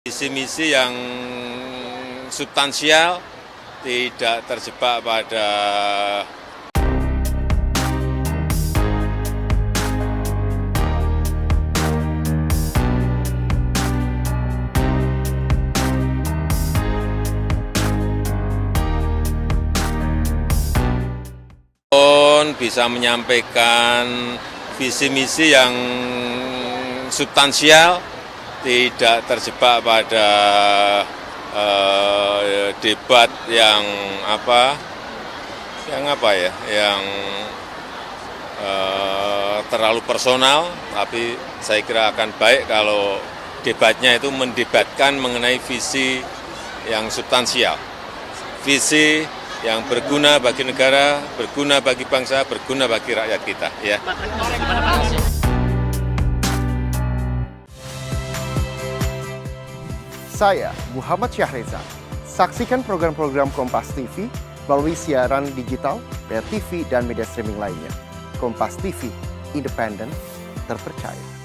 Visi misi yang substansial, tidak terjebak pada bisa menyampaikan visi misi yang substansial, tidak terjebak pada debat yang terlalu personal, tapi saya kira akan baik kalau debatnya itu mendebatkan mengenai visi yang substansial, visi yang berguna bagi negara, berguna bagi bangsa, berguna bagi rakyat kita. Ya. Saya Muhammad Syahreza. Saksikan program-program Kompas TV melalui siaran digital, pay TV, dan media streaming lainnya. Kompas TV, independen, terpercaya.